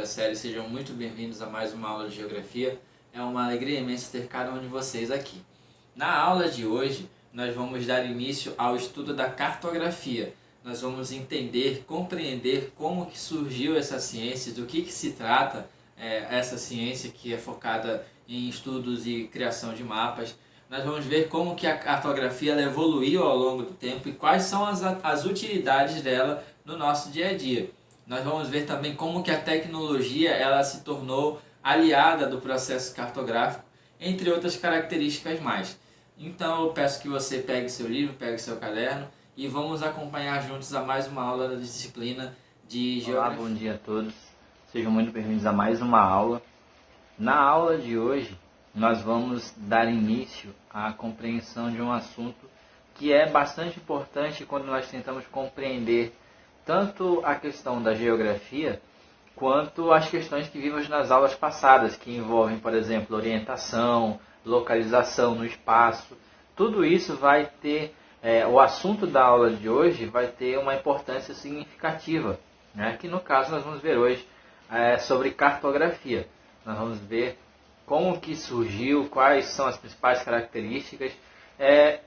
série, sejam muito bem-vindos a mais uma aula de Geografia. É uma alegria imensa ter cada um de vocês aqui. Na aula de hoje, nós vamos dar início ao estudo da cartografia. Nós vamos entender, compreender como que surgiu essa ciência, do que se trata essa ciência que é focada em estudos e criação de mapas. Nós vamos ver como que a cartografia ela evoluiu ao longo do tempo e quais são as utilidades dela no nosso dia a dia. Nós vamos ver também como que a tecnologia ela se tornou aliada do processo cartográfico, entre outras características mais. Então eu peço que você pegue seu livro, pegue seu caderno e vamos acompanhar juntos a mais uma aula da disciplina de Geografia. Olá, bom dia a todos. Sejam muito bem-vindos a mais uma aula. Na aula de hoje, nós vamos dar início à compreensão de um assunto que é bastante importante quando nós tentamos compreender tanto a questão da geografia quanto as questões que vimos nas aulas passadas, que envolvem, por exemplo, orientação, localização no espaço. Tudo isso vai ter, o assunto da aula de hoje vai ter uma importância significativa, né? Que no caso nós vamos ver hoje sobre cartografia. Nós vamos ver como que surgiu, quais são as principais características.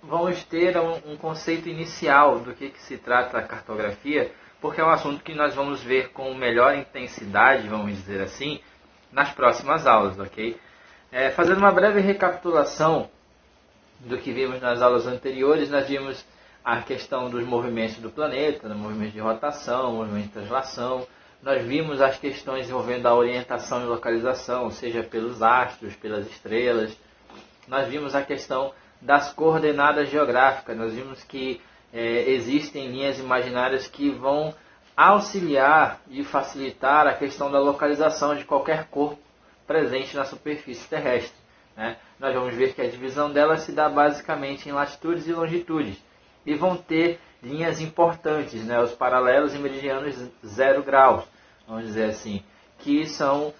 Vamos ter um conceito inicial do que se trata a cartografia, porque é um assunto que nós vamos ver com melhor intensidade, vamos dizer assim, nas próximas aulas, ok? Fazendo uma breve recapitulação do que vimos nas aulas anteriores, nós vimos a questão dos movimentos do planeta, do movimento de rotação, movimento de translação. Nós vimos as questões envolvendo a orientação e localização, seja pelos astros, pelas estrelas. Nós vimos a questão das coordenadas geográficas. Nós vimos que existem linhas imaginárias que vão auxiliar e facilitar a questão da localização de qualquer corpo presente na superfície terrestre, né? Nós vamos ver que a divisão dela se dá basicamente em latitudes e longitudes. E vão ter linhas importantes, né? Os paralelos e meridianos 0 graus, vamos dizer assim, que são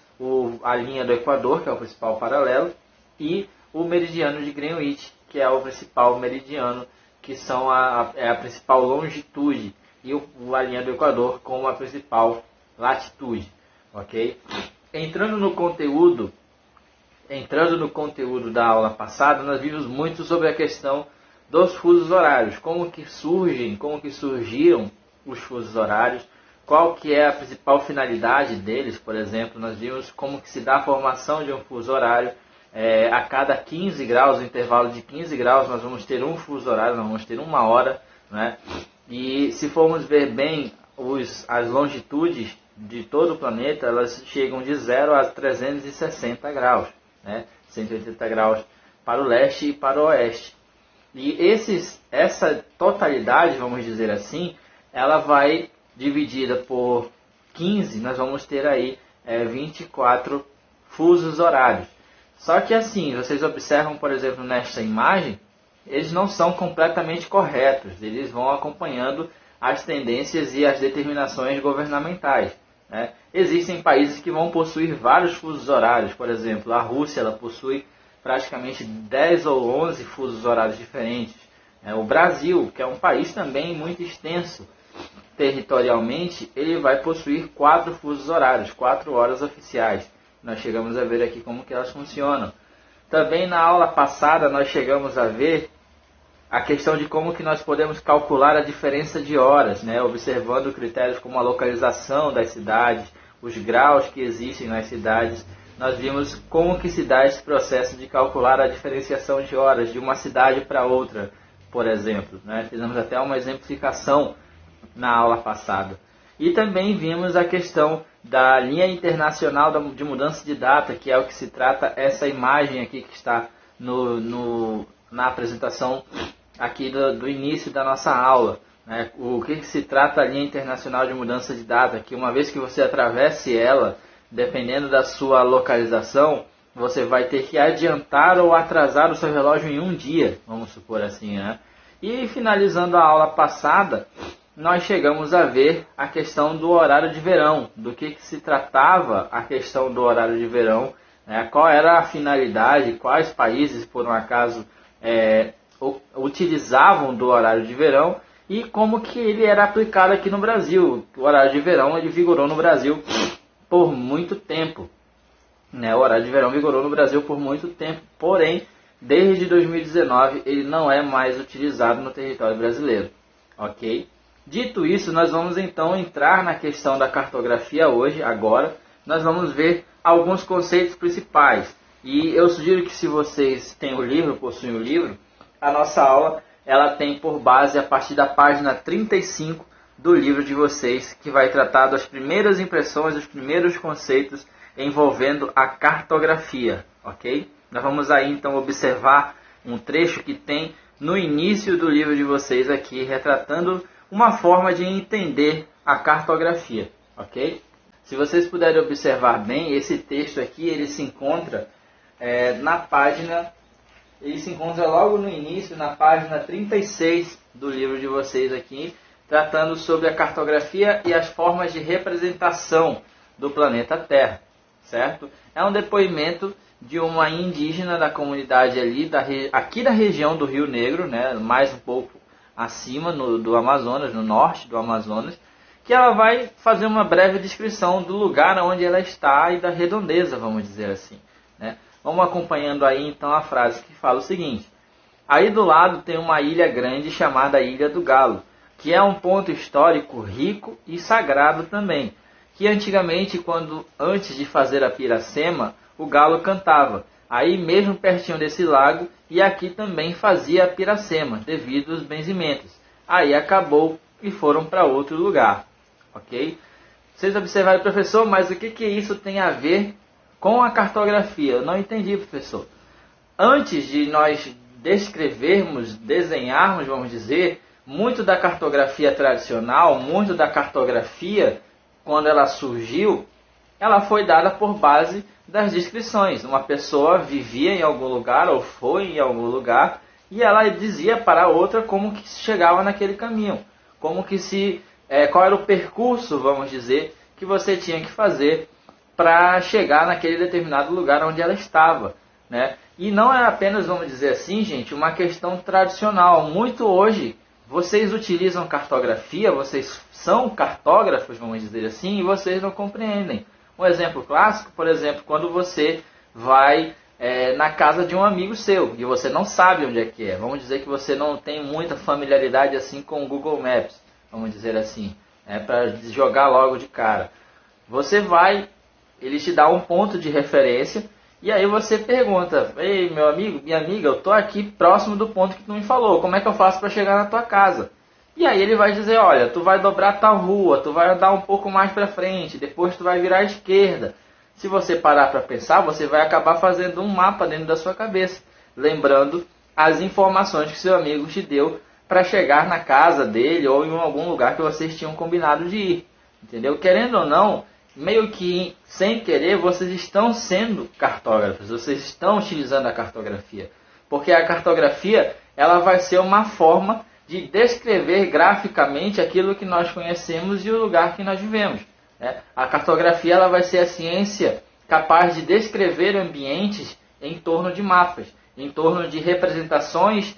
a linha do Equador, que é o principal paralelo, e o meridiano de Greenwich, que é o principal meridiano, que são a principal longitude, e a linha do Equador como a principal latitude, ok? Entrando no conteúdo da aula passada, nós vimos muito sobre a questão dos fusos horários, como que surgiram os fusos horários, qual que é a principal finalidade deles. Por exemplo, nós vimos como que se dá a formação de um fuso horário. A cada 15 graus, no intervalo de 15 graus, nós vamos ter um fuso horário, nós vamos ter uma hora, né? E se formos ver bem as longitudes de todo o planeta, elas chegam de 0 a 360 graus, né? 180 graus para o leste e para o oeste. E essa totalidade, vamos dizer assim, ela vai dividida por 15, nós vamos ter aí 24 fusos horários. Só que assim, vocês observam, por exemplo, nesta imagem, eles não são completamente corretos. Eles vão acompanhando as tendências e as determinações governamentais, né? Existem países que vão possuir vários fusos horários. Por exemplo, a Rússia ela possui praticamente 10 ou 11 fusos horários diferentes. O Brasil, que é um país também muito extenso territorialmente, ele vai possuir 4 fusos horários, 4 horas oficiais. Nós chegamos a ver aqui como que elas funcionam. Também na aula passada nós chegamos a ver a questão de como que nós podemos calcular a diferença de horas, né? Observando critérios como a localização das cidades, os graus que existem nas cidades. Nós vimos como que se dá esse processo de calcular a diferenciação de horas de uma cidade para outra, por exemplo, né? Fizemos até uma exemplificação na aula passada. E também vimos a questão da linha internacional de mudança de data, que é o que se trata essa imagem aqui que está na apresentação aqui do início da nossa aula, né? O que se trata a linha internacional de mudança de data, que uma vez que você atravesse ela, dependendo da sua localização, você vai ter que adiantar ou atrasar o seu relógio em um dia, vamos supor assim, né? E finalizando a aula passada, nós chegamos a ver a questão do horário de verão, do que se tratava a questão do horário de verão, né? Qual era a finalidade, quais países, por um acaso, utilizavam do horário de verão e como que ele era aplicado aqui no Brasil. O horário de verão ele vigorou no Brasil por muito tempo. Né? O horário de verão vigorou no Brasil por muito tempo, porém, desde 2019 ele não é mais utilizado no território brasileiro. Ok? Dito isso, nós vamos então entrar na questão da cartografia hoje, agora. Nós vamos ver alguns conceitos principais. E eu sugiro que, se vocês têm o livro, possuem o livro, a nossa aula ela tem por base a partir da página 35 do livro de vocês, que vai tratar das primeiras impressões, dos primeiros conceitos envolvendo a cartografia, ok? Nós vamos aí então observar um trecho que tem no início do livro de vocês aqui, retratando uma forma de entender a cartografia, ok? Se vocês puderem observar bem, esse texto aqui, ele se encontra na página, ele se encontra logo no início, na página 36 do livro de vocês aqui, tratando sobre a cartografia e as formas de representação do planeta Terra, certo? É um depoimento de uma indígena da comunidade ali, aqui da região do Rio Negro, né, mais um pouco acima do Amazonas, no norte do Amazonas, que ela vai fazer uma breve descrição do lugar onde ela está e da redondeza, vamos dizer assim, né? Vamos acompanhando aí então a frase que fala o seguinte: aí do lado tem uma ilha grande chamada Ilha do Galo, que é um ponto histórico rico e sagrado também, que antigamente, antes de fazer a piracema, o galo cantava, aí mesmo pertinho desse lago, e aqui também fazia a piracema, devido aos benzimentos. Aí acabou e foram para outro lugar, ok? Vocês observaram, professor, mas o que isso tem a ver com a cartografia? Eu não entendi, professor. Antes de nós descrevermos, desenharmos, vamos dizer, muito da cartografia tradicional, muito da cartografia, quando ela surgiu, ela foi dada por base das descrições. Uma pessoa vivia em algum lugar ou foi em algum lugar e ela dizia para a outra como que chegava naquele caminho, qual era o percurso, vamos dizer, que você tinha que fazer para chegar naquele determinado lugar onde ela estava, né? E não é apenas, vamos dizer assim, gente, uma questão tradicional. Muito hoje vocês utilizam cartografia, vocês são cartógrafos, vamos dizer assim, e vocês não compreendem. Um exemplo clássico, por exemplo, quando você vai na casa de um amigo seu e você não sabe onde é que é. Vamos dizer que você não tem muita familiaridade assim com o Google Maps, vamos dizer assim, para jogar logo de cara. Você vai, ele te dá um ponto de referência e aí você pergunta: ei, meu amigo, minha amiga, eu estou aqui próximo do ponto que tu me falou, como é que eu faço para chegar na tua casa? E aí ele vai dizer: olha, tu vai dobrar tal rua, tu vai andar um pouco mais para frente, depois tu vai virar à esquerda. Se você parar para pensar, você vai acabar fazendo um mapa dentro da sua cabeça, lembrando as informações que seu amigo te deu para chegar na casa dele ou em algum lugar que vocês tinham combinado de ir. Entendeu? Querendo ou não, meio que sem querer, vocês estão sendo cartógrafos, vocês estão utilizando a cartografia. Porque a cartografia, ela vai ser uma forma de descrever graficamente aquilo que nós conhecemos e o lugar que nós vivemos, né? A cartografia, ela vai ser a ciência capaz de descrever ambientes em torno de mapas, em torno de representações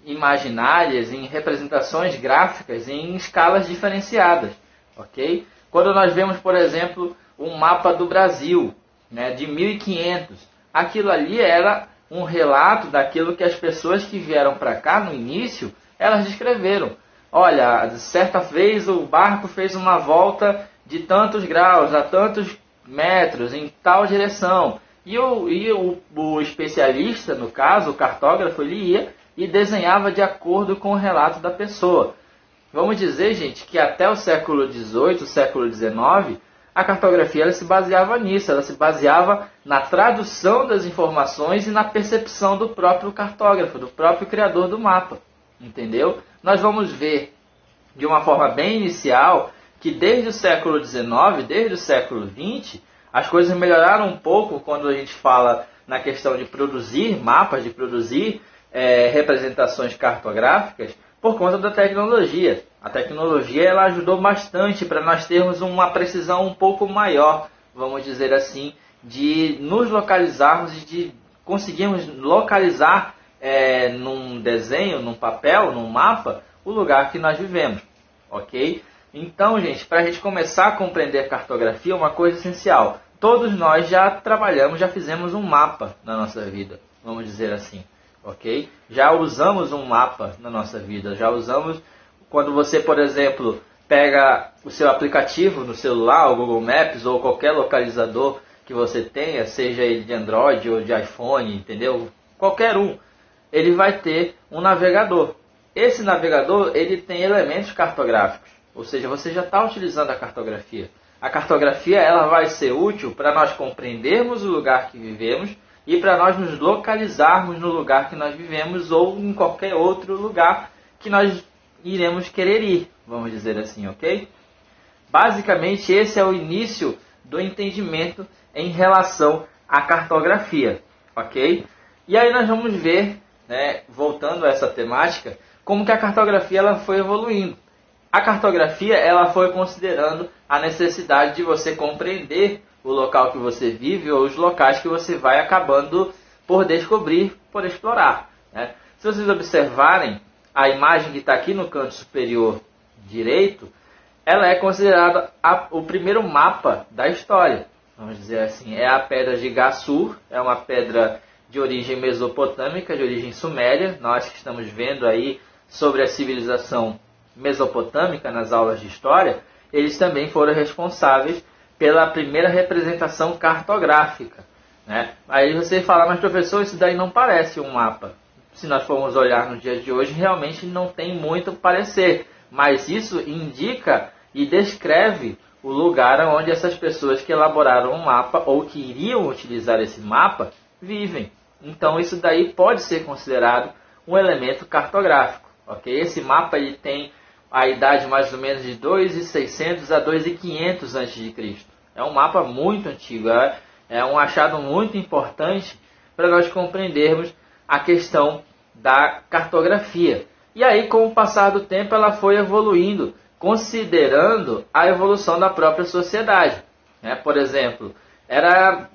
imaginárias, em representações gráficas, em escalas diferenciadas, ok? Quando nós vemos, por exemplo, um mapa do Brasil, né, de 1500, aquilo ali era um relato daquilo que as pessoas que vieram para cá no início, elas descreveram. Olha, certa vez o barco fez uma volta de tantos graus, a tantos metros, em tal direção. E o especialista, no caso, o cartógrafo, ele ia e desenhava de acordo com o relato da pessoa. Vamos dizer, gente, que até o século XVIII, século XIX, a cartografia ela se baseava nisso, ela se baseava na tradução das informações e na percepção do próprio cartógrafo, do próprio criador do mapa, entendeu? Nós vamos ver, de uma forma bem inicial, que desde o século XIX, desde o século XX, as coisas melhoraram um pouco quando a gente fala na questão de produzir mapas, de produzir representações cartográficas, por conta da tecnologia. A tecnologia ela ajudou bastante para nós termos uma precisão um pouco maior, vamos dizer assim, de nos localizarmos e de conseguirmos localizar num desenho, num papel, num mapa, o lugar que nós vivemos, ok? Então, gente, para a gente começar a compreender a cartografia, uma coisa essencial. Todos nós já trabalhamos, já fizemos um mapa na nossa vida, vamos dizer assim, ok? Já usamos um mapa na nossa vida, já usamos, quando você, por exemplo, pega o seu aplicativo no celular, o Google Maps ou qualquer localizador que você tenha, seja ele de Android ou de iPhone, entendeu? Qualquer um, ele vai ter um navegador. Esse navegador, ele tem elementos cartográficos, ou seja, você já está utilizando a cartografia. A cartografia ela vai ser útil para nós compreendermos o lugar que vivemos e para nós nos localizarmos no lugar que nós vivemos ou em qualquer outro lugar que nós iremos querer ir, vamos dizer assim, ok? Basicamente, esse é o início do entendimento em relação à cartografia, ok? E aí nós vamos ver, né, voltando a essa temática, como que a cartografia ela foi evoluindo. A cartografia ela foi considerando a necessidade de você compreender o local que você vive ou os locais que você vai acabando por descobrir, por explorar, né? Se vocês observarem a imagem que está aqui no canto superior direito, ela é considerada o primeiro mapa da história. Vamos dizer assim, é a pedra de Gassur, é uma pedra de origem mesopotâmica, de origem suméria. Nós que estamos vendo aí sobre a civilização mesopotâmica nas aulas de história, eles também foram responsáveis pela primeira representação cartográfica, né? Aí você fala, mas professor, isso daí não parece um mapa. Se nós formos olhar no dia de hoje, realmente não tem muito parecer, mas isso indica e descreve o lugar onde essas pessoas que elaboraram um mapa ou que iriam utilizar esse mapa vivem. Então isso daí pode ser considerado um elemento cartográfico, ok? Esse mapa ele tem a idade mais ou menos de 2600 a 2500 a.C. É um mapa muito antigo, é um achado muito importante para nós compreendermos a questão da cartografia. E aí, com o passar do tempo, ela foi evoluindo, considerando a evolução da própria sociedade, né? Por exemplo, era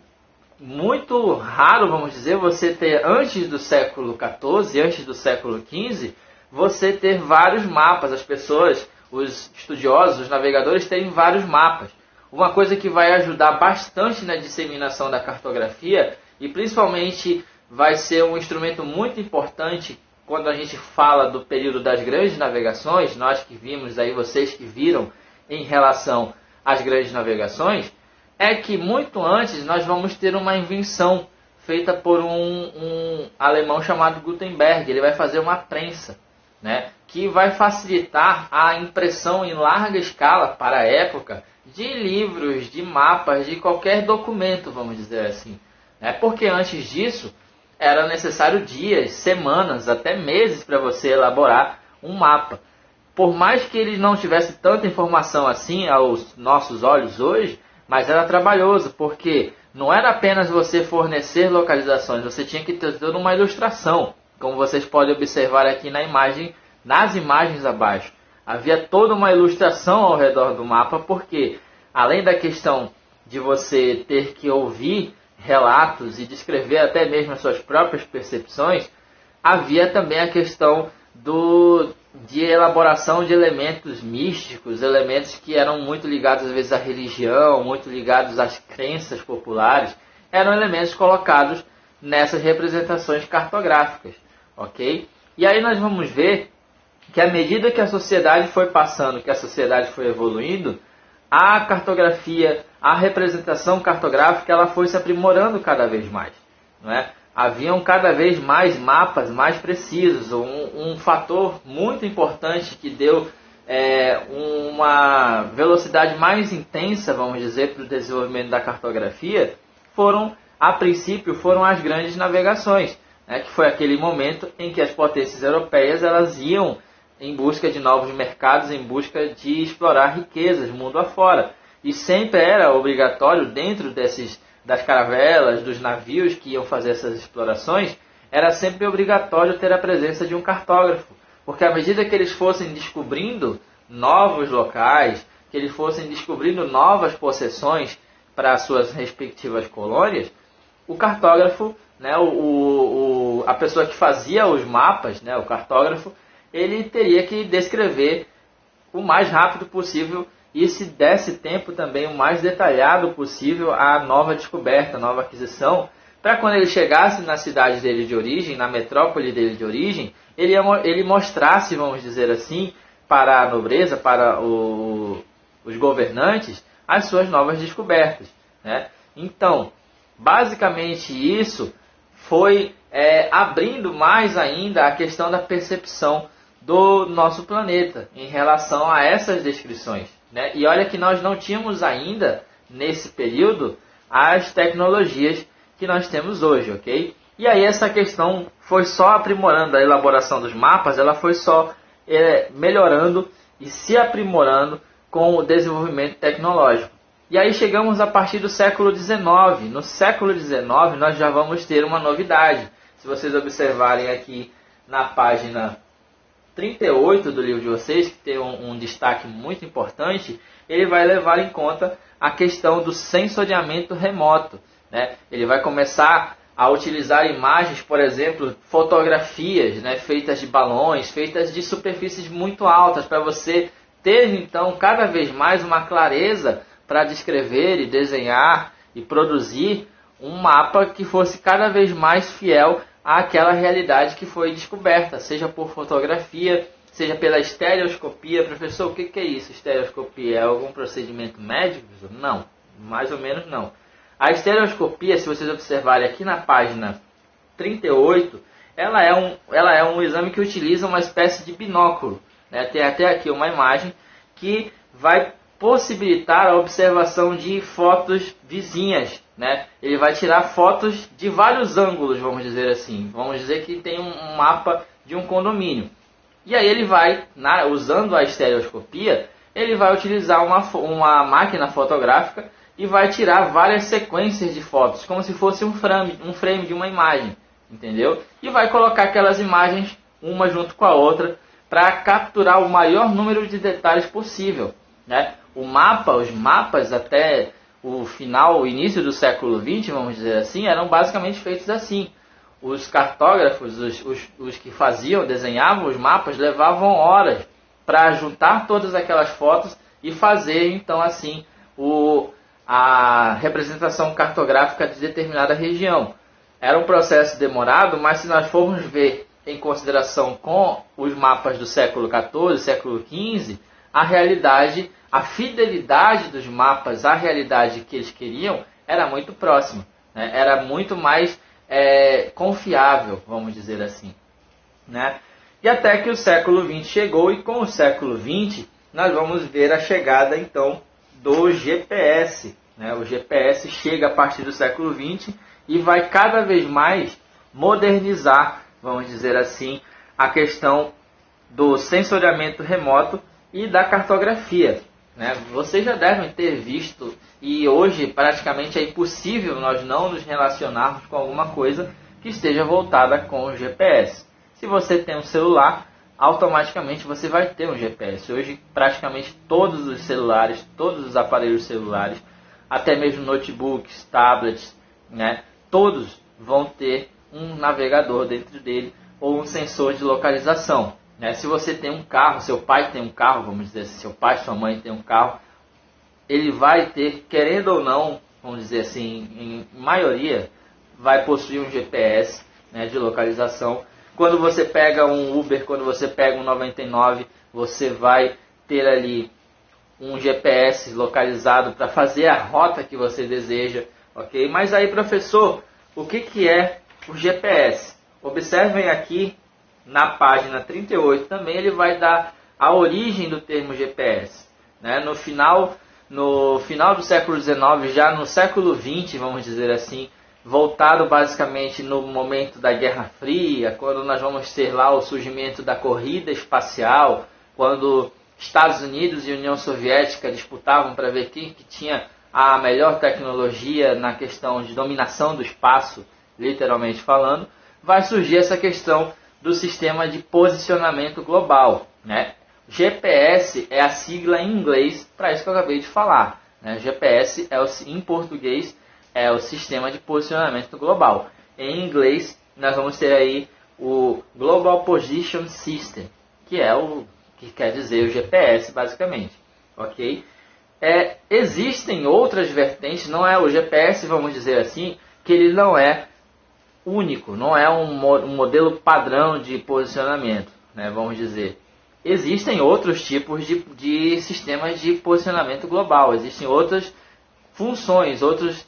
muito raro, vamos dizer, você ter, antes do século XIV, antes do século XV, você ter vários mapas. As pessoas, os estudiosos, os navegadores, têm vários mapas. Uma coisa que vai ajudar bastante na disseminação da cartografia e principalmente vai ser um instrumento muito importante quando a gente fala do período das grandes navegações, nós que vimos aí, vocês que viram em relação às grandes navegações, é que muito antes nós vamos ter uma invenção feita por um alemão chamado Gutenberg. Ele vai fazer uma prensa, né, que vai facilitar a impressão em larga escala para a época de livros, de mapas, de qualquer documento, vamos dizer assim, né? Porque antes disso era necessário dias, semanas, até meses para você elaborar um mapa. Por mais que ele não tivesse tanta informação assim aos nossos olhos hoje, mas era trabalhoso, porque não era apenas você fornecer localizações, você tinha que ter toda uma ilustração, como vocês podem observar aqui na imagem, nas imagens abaixo. Havia toda uma ilustração ao redor do mapa, porque além da questão de você ter que ouvir relatos e descrever até mesmo as suas próprias percepções, havia também a questão de elaboração de elementos místicos, elementos que eram muito ligados às vezes à religião, muito ligados às crenças populares, eram elementos colocados nessas representações cartográficas, ok? E aí nós vamos ver que à medida que a sociedade foi passando, que a sociedade foi evoluindo, a cartografia, a representação cartográfica, ela foi se aprimorando cada vez mais, não é? Haviam cada vez mais mapas mais precisos. Um fator muito importante que deu uma velocidade mais intensa, vamos dizer, para o desenvolvimento da cartografia, a princípio, foram as grandes navegações, né? Que foi aquele momento em que as potências europeias elas iam em busca de novos mercados, em busca de explorar riquezas mundo afora. E sempre era obrigatório, dentro das caravelas, dos navios que iam fazer essas explorações, era sempre obrigatório ter a presença de um cartógrafo. Porque à medida que eles fossem descobrindo novos locais, que eles fossem descobrindo novas possessões para as suas respectivas colônias, o cartógrafo, né, a pessoa que fazia os mapas, né, o cartógrafo, ele teria que descrever o mais rápido possível e, se desse tempo, também o mais detalhado possível a nova descoberta, a nova aquisição, para quando ele chegasse na cidade dele de origem, na metrópole dele de origem, ele mostrasse, vamos dizer assim, para a nobreza, para os governantes, as suas novas descobertas, né? Então, basicamente isso foi abrindo mais ainda a questão da percepção do nosso planeta em relação a essas descrições, né? E olha que nós não tínhamos ainda, nesse período, as tecnologias que nós temos hoje, ok? E aí essa questão foi só aprimorando a elaboração dos mapas, ela foi só melhorando e se aprimorando com o desenvolvimento tecnológico. E aí chegamos a partir do século XIX. No século XIX nós já vamos ter uma novidade. Se vocês observarem aqui na página 38 do livro de vocês, que tem um destaque muito importante, ele vai levar em conta a questão do sensoriamento remoto, né? Ele vai começar a utilizar imagens, por exemplo, fotografias, né, feitas de balões, feitas de superfícies muito altas, para você ter então cada vez mais uma clareza para descrever e desenhar e produzir um mapa que fosse cada vez mais fiel àquela realidade que foi descoberta, seja por fotografia, seja pela estereoscopia. Professor, o que é isso? Estereoscopia é algum procedimento médico? Não, mais ou menos não. A estereoscopia, se vocês observarem aqui na página 38, ela é um exame que utiliza uma espécie de binóculo, né? Tem até aqui uma imagem que vai possibilitar a observação de fotos vizinhas, né? Ele vai tirar fotos de vários ângulos, vamos dizer assim. Vamos dizer que tem um mapa de um condomínio. E aí ele vai, usando a estereoscopia, ele vai utilizar uma máquina fotográfica e vai tirar várias sequências de fotos, como se fosse um frame de uma imagem, entendeu? E vai colocar aquelas imagens uma junto com a outra para capturar o maior número de detalhes possível, né? Os mapas até o início do século XX, vamos dizer assim, eram basicamente feitos assim. Os cartógrafos, os que desenhavam os mapas, levavam horas para juntar todas aquelas fotos e fazer então assim a representação cartográfica de determinada região. Era um processo demorado, mas se nós formos ver em consideração com os mapas do século XIV, século XV, a fidelidade dos mapas à realidade que eles queriam era muito próxima, né? Era muito mais confiável, vamos dizer assim, né? E até que o século XX chegou, e com o século XX nós vamos ver a chegada então do GPS, né? O GPS chega a partir do século XX e vai cada vez mais modernizar, vamos dizer assim, a questão do sensoriamento remoto e da cartografia, né? Vocês já devem ter visto, e hoje praticamente é impossível nós não nos relacionarmos com alguma coisa que esteja voltada com o GPS. Se você tem um celular, automaticamente você vai ter um GPS. Hoje praticamente todos os celulares, todos os aparelhos celulares, até mesmo notebooks, tablets, né, todos vão ter um navegador dentro dele ou um sensor de localização, né? Se você tem um carro, seu pai tem um carro, vamos dizer assim, seu pai, sua mãe tem um carro, ele vai ter, querendo ou não, vamos dizer assim, em maioria, vai possuir um GPS, né, de localização. Quando você pega um Uber, quando você pega um 99, você vai ter ali um GPS localizado para fazer a rota que você deseja, ok? Mas aí, professor, o que é o GPS? Observem aqui na página 38 também, ele vai dar a origem do termo GPS, né? No final do século XIX, já no século XX, vamos dizer assim, voltado basicamente no momento da Guerra Fria, quando nós vamos ter lá o surgimento da corrida espacial, quando Estados Unidos e União Soviética disputavam para ver quem que tinha a melhor tecnologia na questão de dominação do espaço, literalmente falando, vai surgir essa questão do sistema de posicionamento global, né? GPS é a sigla em inglês para isso que eu acabei de falar, né? GPS em português é o sistema de posicionamento global. Em inglês nós vamos ter aí o Global Position System, que é que quer dizer o GPS, basicamente. Ok? Existem outras vertentes, não é o GPS, vamos dizer assim, que ele não é único, não é um modelo padrão de posicionamento, né, vamos dizer. Existem outros tipos de sistemas de posicionamento global, existem outras funções, outros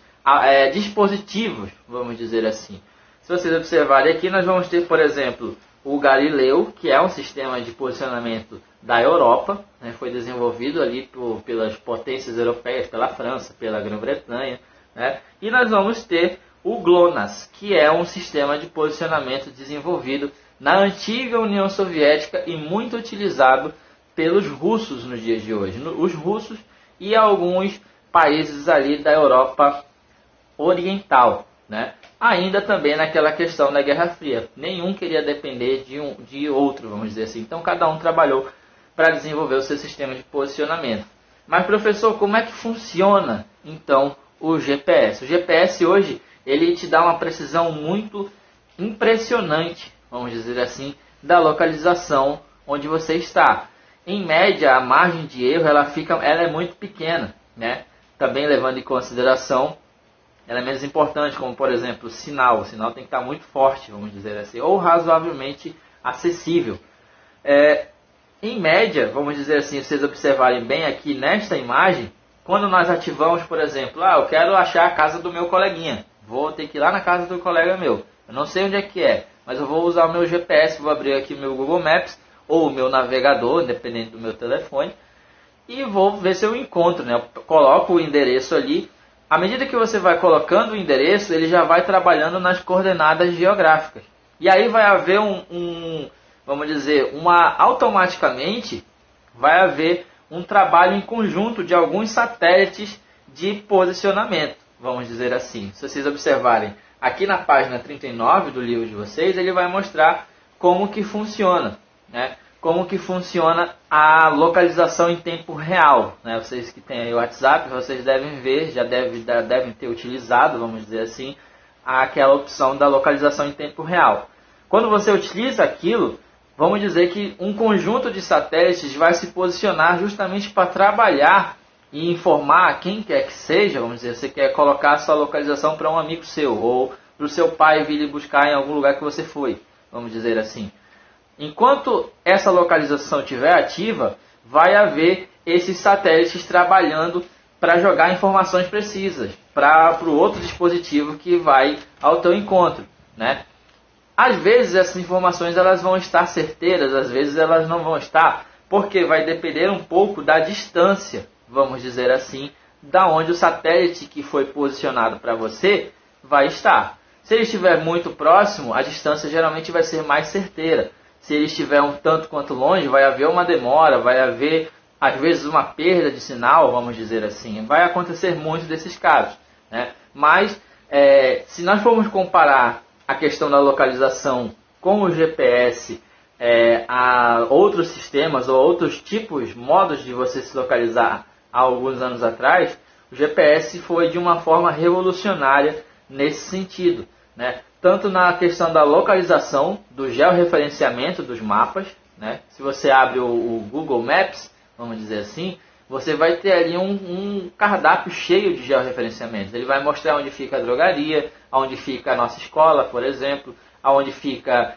dispositivos, vamos dizer assim. Se vocês observarem aqui, nós vamos ter, por exemplo, o Galileu, que é um sistema de posicionamento da Europa, né, foi desenvolvido ali pelas potências europeias, pela França, pela Grã-Bretanha, né, e nós vamos ter o GLONASS, que é um sistema de posicionamento desenvolvido na antiga União Soviética e muito utilizado pelos russos nos dias de hoje. Os russos e alguns países ali da Europa Oriental, né? Ainda também naquela questão da Guerra Fria. Nenhum queria depender de outro, vamos dizer assim. Então cada um trabalhou para desenvolver o seu sistema de posicionamento. Mas professor, como é que funciona então o GPS? O GPS hoje ele te dá uma precisão muito impressionante, vamos dizer assim, da localização onde você está. Em média, a margem de erro ela é muito pequena, né? Também levando em consideração elementos importantes, como por exemplo o sinal. O sinal tem que estar muito forte, vamos dizer assim, ou razoavelmente acessível. Em média, vamos dizer assim, se vocês observarem bem aqui nesta imagem, quando nós ativamos, por exemplo, eu quero achar a casa do meu coleguinha, vou ter que ir lá na casa do colega meu, eu não sei onde é, mas eu vou usar o meu GPS, vou abrir aqui o meu Google Maps, ou o meu navegador, independente do meu telefone, e vou ver se eu encontro, né? Eu coloco o endereço ali. À medida que você vai colocando o endereço, ele já vai trabalhando nas coordenadas geográficas. E aí vai haver vamos dizer, automaticamente vai haver um trabalho em conjunto de alguns satélites de posicionamento, vamos dizer assim. Se vocês observarem, aqui na página 39 do livro de vocês, ele vai mostrar como que funciona, né? Como que funciona a localização em tempo real, né? Vocês que têm aí o WhatsApp, vocês devem ver, já devem ter utilizado, vamos dizer assim, aquela opção da localização em tempo real. Quando você utiliza aquilo, vamos dizer que um conjunto de satélites vai se posicionar justamente para trabalhar e informar quem quer que seja, vamos dizer, você quer colocar a sua localização para um amigo seu, ou para o seu pai vir lhe buscar em algum lugar que você foi, vamos dizer assim. Enquanto essa localização estiver ativa, vai haver esses satélites trabalhando para jogar informações precisas para o outro dispositivo que vai ao teu encontro, né? Às vezes essas informações elas vão estar certeiras, às vezes elas não vão estar, porque vai depender um pouco da distância, vamos dizer assim, da onde o satélite que foi posicionado para você vai estar. Se ele estiver muito próximo, a distância geralmente vai ser mais certeira. Se ele estiver um tanto quanto longe, vai haver uma demora, vai haver, às vezes, uma perda de sinal, vamos dizer assim. Vai acontecer muito desses casos, né? Mas, se nós formos comparar a questão da localização com o GPS a outros sistemas ou outros modos de você se localizar há alguns anos atrás, o GPS foi de uma forma revolucionária nesse sentido, né? Tanto na questão da localização, do georreferenciamento dos mapas, né? Se você abre o Google Maps, vamos dizer assim, você vai ter ali um cardápio cheio de georreferenciamentos. Ele vai mostrar onde fica a drogaria, onde fica a nossa escola, por exemplo, onde fica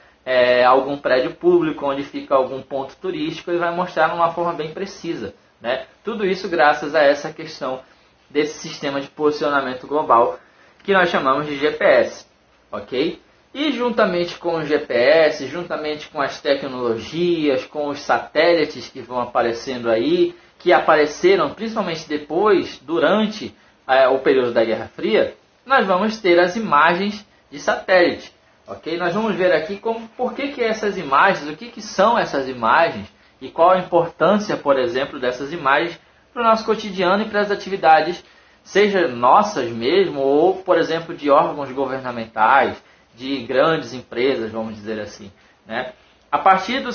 algum prédio público, onde fica algum ponto turístico, ele vai mostrar de uma forma bem precisa, né? Tudo isso graças a essa questão desse sistema de posicionamento global que nós chamamos de GPS. Ok? E juntamente com o GPS, juntamente com as tecnologias, com os satélites que vão aparecendo aí, que apareceram principalmente durante o período da Guerra Fria, nós vamos ter as imagens de satélite. Ok? Nós vamos ver aqui por que essas imagens, o que são essas imagens e qual a importância, por exemplo, dessas imagens para o nosso cotidiano e para as atividades seja nossas mesmo, ou, por exemplo, de órgãos governamentais, de grandes empresas, vamos dizer assim, né? A partir do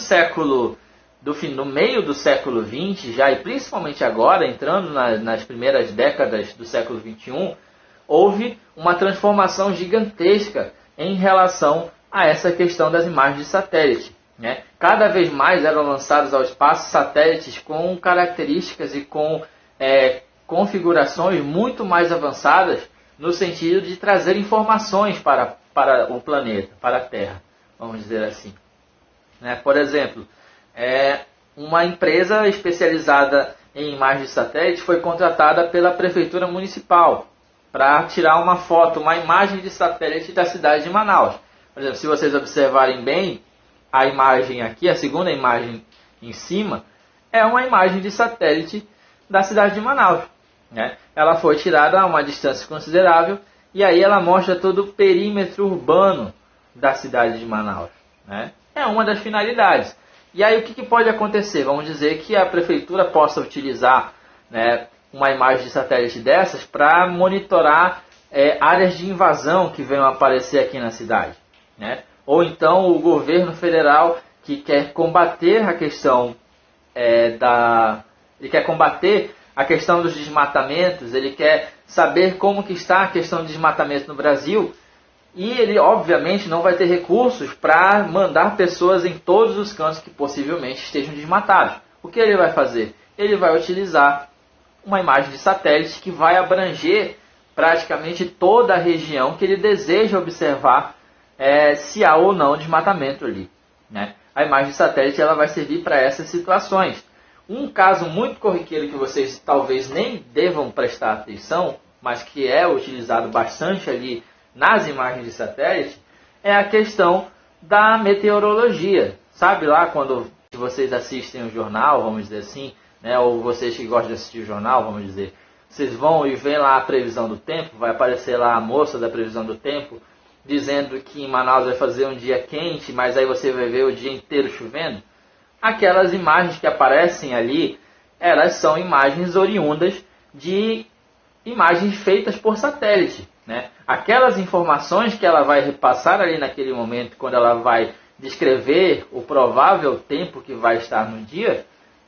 meio do século XX, já e principalmente agora, entrando nas primeiras décadas do século XXI, houve uma transformação gigantesca em relação a essa questão das imagens de satélite. né? Cada vez mais eram lançados ao espaço satélites com características e com configurações muito mais avançadas no sentido de trazer informações para o planeta, para a Terra, vamos dizer assim, né? Por exemplo, uma empresa especializada em imagens de satélite foi contratada pela Prefeitura Municipal para tirar uma foto, uma imagem de satélite da cidade de Manaus. Por exemplo, se vocês observarem bem, a imagem aqui, a segunda imagem em cima, é uma imagem de satélite da cidade de Manaus, né? Ela foi tirada a uma distância considerável e aí ela mostra todo o perímetro urbano da cidade de Manaus, né? É uma das finalidades. E aí o que pode acontecer? Vamos dizer que a prefeitura possa utilizar, né, uma imagem de satélite dessas para monitorar áreas de invasão que venham aparecer aqui na cidade, né? Ou então o governo federal que quer combater a questão ele quer combater a questão dos desmatamentos, ele quer saber como que está a questão do desmatamento no Brasil, e ele obviamente não vai ter recursos para mandar pessoas em todos os cantos que possivelmente estejam desmatados. O que ele vai fazer? Ele vai utilizar uma imagem de satélite que vai abranger praticamente toda a região que ele deseja observar se há ou não desmatamento ali, né? A imagem de satélite ela vai servir para essas situações. Um caso muito corriqueiro que vocês talvez nem devam prestar atenção, mas que é utilizado bastante ali nas imagens de satélite, é a questão da meteorologia. Sabe lá quando vocês assistem o jornal, vamos dizer assim, né, ou vocês que gostam de assistir o jornal, vamos dizer, vocês vão e veem lá a previsão do tempo, vai aparecer lá a moça da previsão do tempo, dizendo que em Manaus vai fazer um dia quente, mas aí você vai ver o dia inteiro chovendo. Aquelas imagens que aparecem ali, elas são imagens oriundas de imagens feitas por satélite, né? Aquelas informações que ela vai repassar ali naquele momento, quando ela vai descrever o provável tempo que vai estar no dia,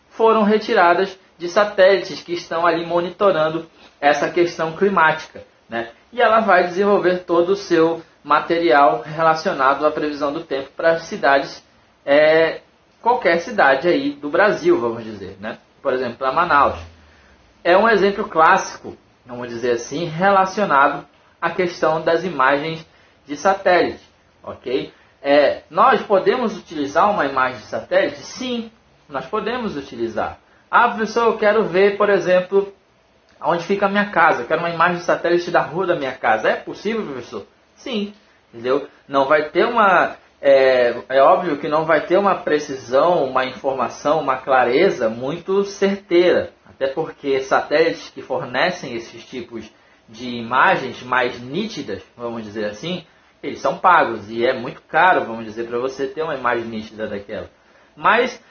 foram retiradas de satélites que estão ali monitorando essa questão climática, né? E ela vai desenvolver todo o seu material relacionado à previsão do tempo para as cidades, qualquer cidade aí do Brasil, vamos dizer, né? Por exemplo, para Manaus. É um exemplo clássico, vamos dizer assim, relacionado à questão das imagens de satélite, ok? Nós podemos utilizar uma imagem de satélite? Sim, nós podemos utilizar. Ah, professor, eu quero ver, por exemplo, onde fica a minha casa. Eu quero uma imagem de satélite da rua da minha casa. É possível, professor? Sim, entendeu? Não vai ter uma... É óbvio que não vai ter uma precisão, uma informação, uma clareza muito certeira. Até porque satélites que fornecem esses tipos de imagens mais nítidas, vamos dizer assim, eles são pagos. E é muito caro, vamos dizer, para você ter uma imagem nítida daquela. Mas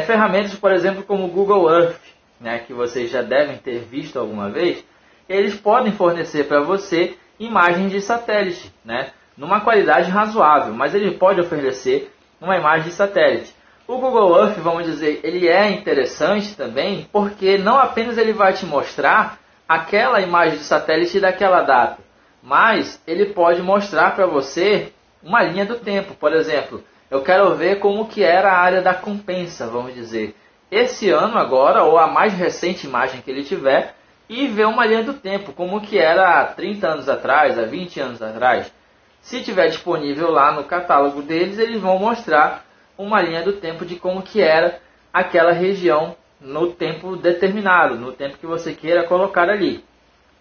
ferramentas, por exemplo, como o Google Earth, né, que vocês já devem ter visto alguma vez, eles podem fornecer para você imagens de satélite, né, numa qualidade razoável, mas ele pode oferecer uma imagem de satélite. O Google Earth, vamos dizer, ele é interessante também, porque não apenas ele vai te mostrar aquela imagem de satélite daquela data, mas ele pode mostrar para você uma linha do tempo. Por exemplo, eu quero ver como que era a área da Compensa, vamos dizer, esse ano agora, ou a mais recente imagem que ele tiver, e ver uma linha do tempo, como que era há 30 anos atrás, há 20 anos atrás. Se tiver disponível lá no catálogo deles, eles vão mostrar uma linha do tempo de como que era aquela região no tempo determinado, no tempo que você queira colocar ali,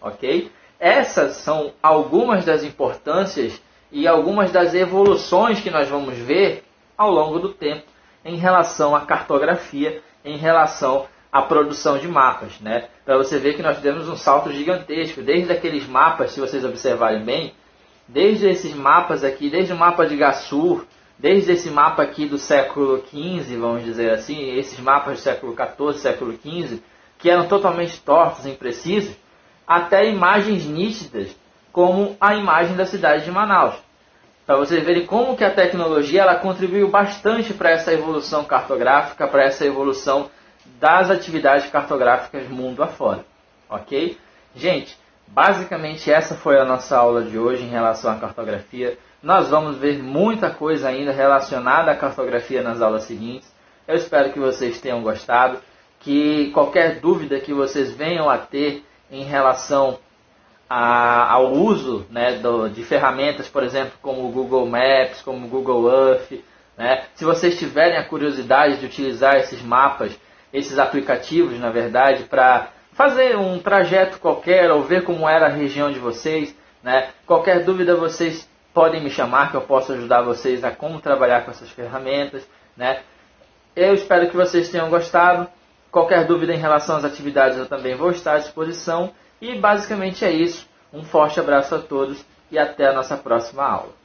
ok? Essas são algumas das importâncias e algumas das evoluções que nós vamos ver ao longo do tempo em relação à cartografia, em relação à produção de mapas, né? Para você ver que nós temos um salto gigantesco, desde aqueles mapas, se vocês observarem bem, desde esses mapas aqui, desde o mapa de Gassur, desde esse mapa aqui do século XV, vamos dizer assim, esses mapas do século XIV, século XV, que eram totalmente tortos e imprecisos, até imagens nítidas, como a imagem da cidade de Manaus. Para vocês verem como que a tecnologia ela contribuiu bastante para essa evolução cartográfica, para essa evolução das atividades cartográficas mundo afora. Ok? Gente, Basicamente essa foi a nossa aula de hoje em relação à cartografia. Nós vamos ver muita coisa ainda relacionada à cartografia nas aulas seguintes. Eu espero que vocês tenham gostado, que qualquer dúvida que vocês venham a ter em relação ao uso, né, de ferramentas, por exemplo, como o Google Maps, como o Google Earth, né, se vocês tiverem a curiosidade de utilizar esses mapas, esses aplicativos, na verdade, para fazer um trajeto qualquer ou ver como era a região de vocês, né, qualquer dúvida vocês podem me chamar que eu posso ajudar vocês a como trabalhar com essas ferramentas, né. Eu espero que vocês tenham gostado. Qualquer dúvida em relação às atividades eu também vou estar à disposição. E basicamente é isso. Um forte abraço a todos e até a nossa próxima aula.